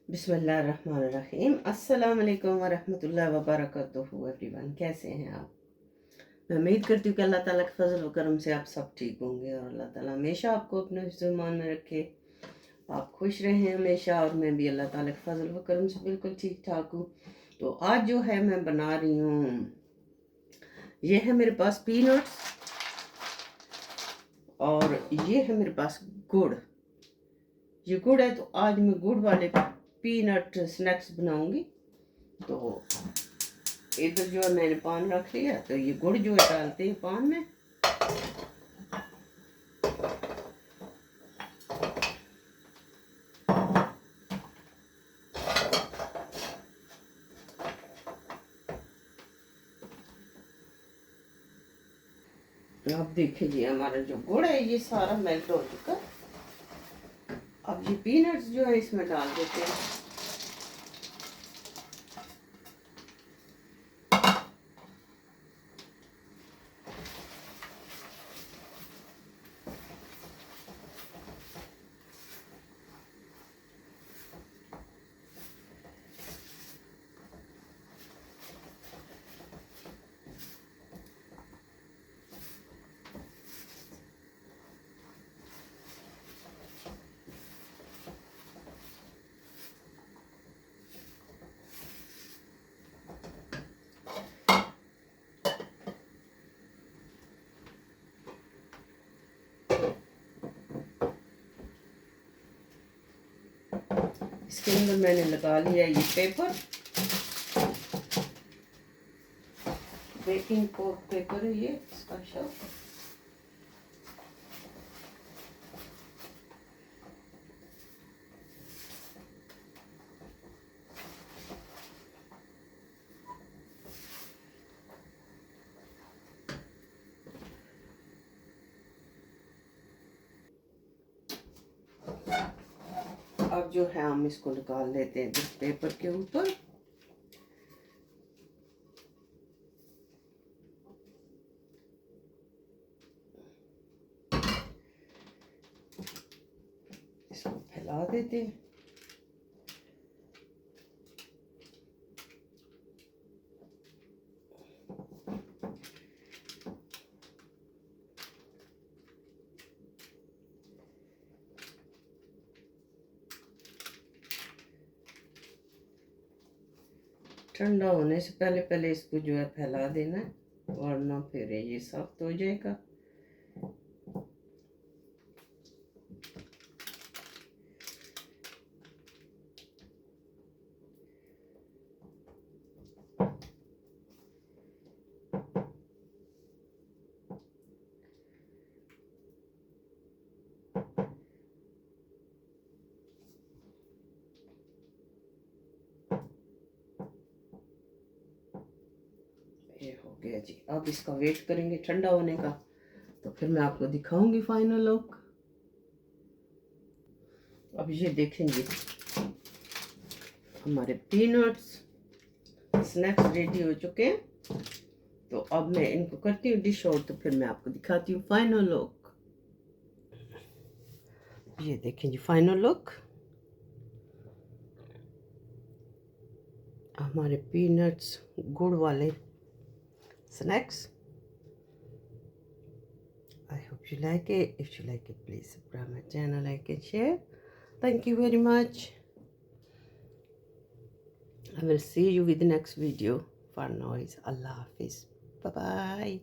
बिस्मिल्लाहिर्रहमानिर्रहीम। अस्सलाम वालेकुम वरहमतुल्लाहि वबरकातुहू। एवरीवन, कैसे हैं आप? मैं उम्मीद करती हूँ कि अल्लाह ताला के फजल व करम से आप सब ठीक होंगे और अल्लाह ताला हमेशा आपको अपने हिफ्ज़-ओ-मान में रखे, आप खुश रहें हमेशा। और मैं भी अल्लाह ताला के फजल व करम से बिल्कुल ठीक ठाक हूँ। तो आज जो है मैं बना रही हूँ, ये है मेरे पास पीनट्स और ये है मेरे पास गुड़। ये गुड़ है तो आज मैं गुड़ वाले पीनट स्नैक्स बनाऊंगी। तो इधर जो है मैंने पान रख लिया, तो ये गुड़ जो है डालते हैं पान में। अब देखिए जी, हमारा जो गुड़ है ये सारा मेल्ट हो चुका। अब ये पीनट्स जो है इसमें डाल देते हैं। इसके अंदर मैंने लगा लिया ये पेपर, बेकिंग पेपर है ये इसका शेल्फ। अब जो है हम इसको निकाल लेते हैं इस पेपर के ऊपर। इसको फैला देते हैं। ठंडा होने से पहले पहले इसको जो है फैला देना है, वरना फिर ये सख्त हो जाएगा। ये हो गया जी। अब इसका वेट करेंगे ठंडा होने का, तो फिर मैं आपको दिखाऊंगी फाइनल लुक। अब ये देखेंगे हमारे पीनट्स स्नैक्स रेडी हो चुके हैं। तो अब मैं इनको करती हूँ डिश आउट, तो फिर मैं आपको दिखाती हूँ फाइनल लुक। ये देखें जी फाइनल लुक, हमारे पीनट्स गुड़ वाले snacks. I hope you like it. If you like it, please subscribe my channel, like and share. Thank you very much. I will see you with the next video. For now, it's Allah Hafiz. Bye bye.